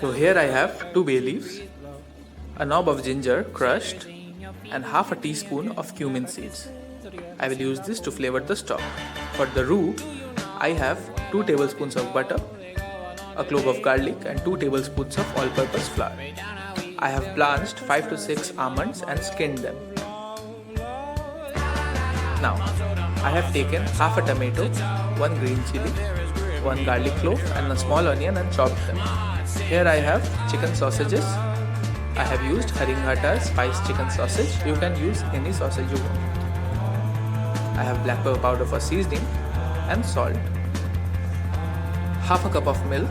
So here I have 2 bay leaves, a knob of ginger crushed, and half a teaspoon of cumin seeds. I will use this to flavor the stock. For the roux, I have 2 tablespoons of butter, a clove of garlic and 2 tablespoons of all-purpose flour. I have blanched 5 to 6 almonds and skinned them. Now, I have taken half a tomato, 1 green chili, 1 garlic clove and a small onion and chopped them. Here I have chicken sausages. I have used Haringhatta spiced chicken sausage. You can use any sausage you want. I have black pepper powder for seasoning and salt. Half a cup of milk,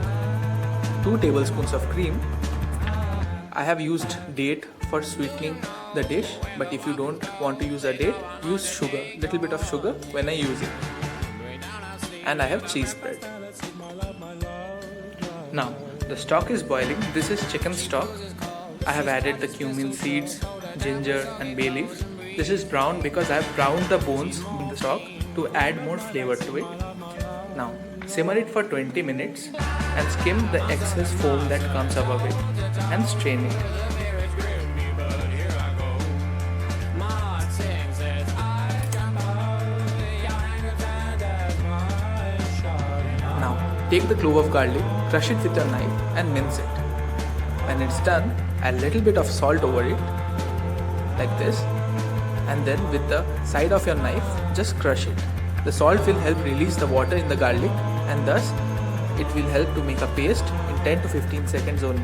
2 tablespoons of cream. I have used date for sweetening the dish, but if you don't want to use a date, use sugar, little bit of sugar when I use it. And I have cheese spread. Now, the stock is boiling. This is chicken stock. I have added the cumin seeds, ginger and bay leaves. This is brown because I have browned the bones in the stock to add more flavor to it. Now, simmer it for 20 minutes and skim the excess foam that comes above it and strain it. Now, take the clove of garlic, crush it with a knife and mince it. When it's done, add a little bit of salt over it, like this, and then with the side of your knife, just crush it. The salt will help release the water in the garlic and thus it will help to make a paste in 10 to 15 seconds only.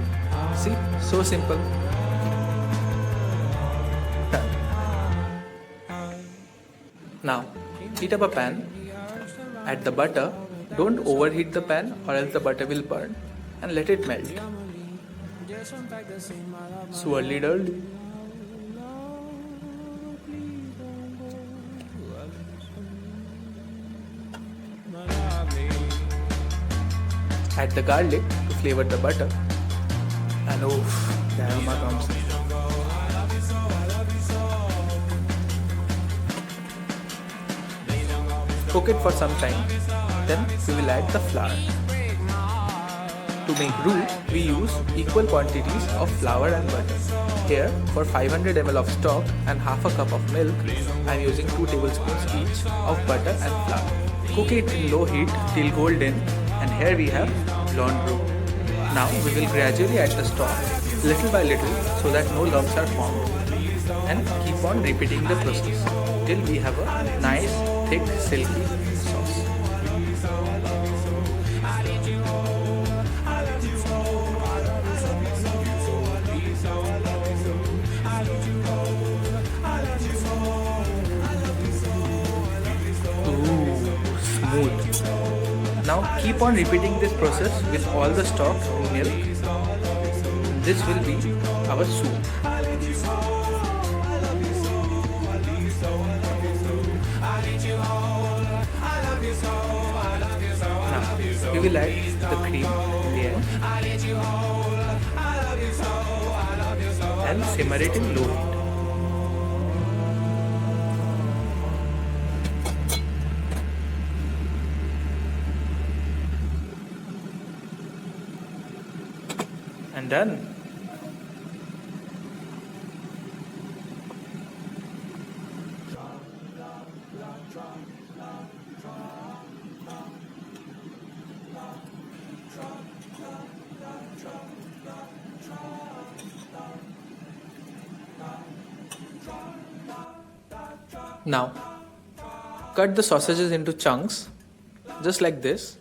See, so simple. Done. Now, heat up a pan, add the butter, don't overheat the pan or else the butter will burn, and let it melt. Swirly-dirly. Add the garlic to flavor the butter, and oof, the aroma comes in. Cook it for some time, then we will add the flour. To make roux, we use equal quantities of flour and butter. Here, for 500 ml of stock and half a cup of milk, I am using 2 tablespoons each of butter and flour. Cook it in low heat till golden, and here we have blonde roux. Now we will gradually add the stock little by little so that no lumps are formed, and keep on repeating the process till we have a nice thick silky sauce. Smooth. Now keep on repeating this process with all the stock and milk. This will be our soup. Now we will add the cream in the end and simmer it in low heat. And done. Now, cut the sausages into chunks, just like this.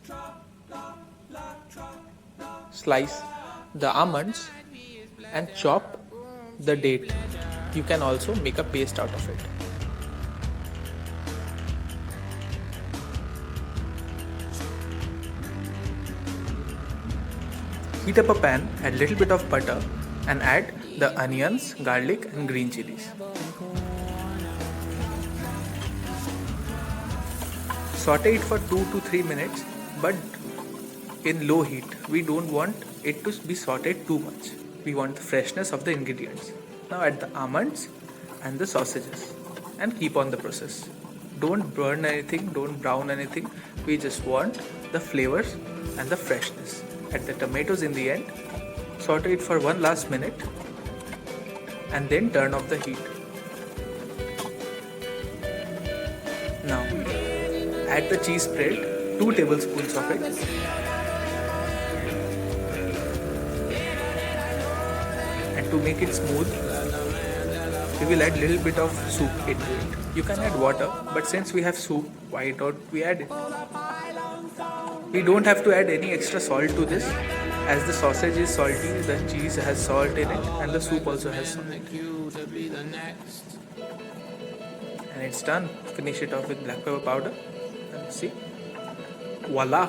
Slice the almonds and chop the date. You can also make a paste out of it. Heat up a pan, add little bit of butter and add the onions, garlic and green chilies. Saute it for 2 to 3 minutes, but in low heat. We don't want it to be sauteed too much. We want the freshness of the ingredients. Now add the almonds and the sausages and keep on the process. Don't burn anything, don't brown anything. We just want the flavors and the freshness. Add the tomatoes in the end, saute it for one last minute, and then turn off the heat. Now, add the cheese spread, 2 tablespoons of it. And to make it smooth, we will add little bit of soup into it. You can add water, but since we have soup, why don't we add it? We don't have to add any extra salt to this, as the sausage is salty, the cheese has salt in it, and the soup also has salt. And it's done. Finish it off with black pepper powder. And see, voila!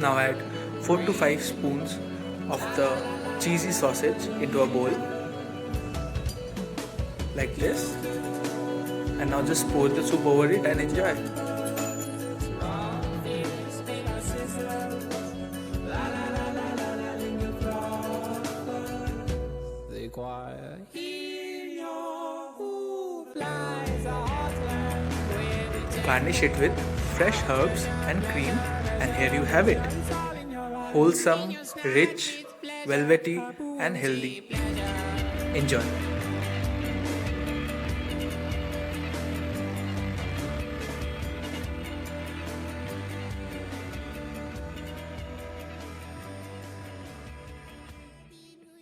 Now add 4 to 5 spoons of the cheesy sausage into a bowl, like this. And now just pour the soup over it and enjoy. Garnish it with fresh herbs and cream, and here you have it. Wholesome, rich, velvety and healthy. Enjoy.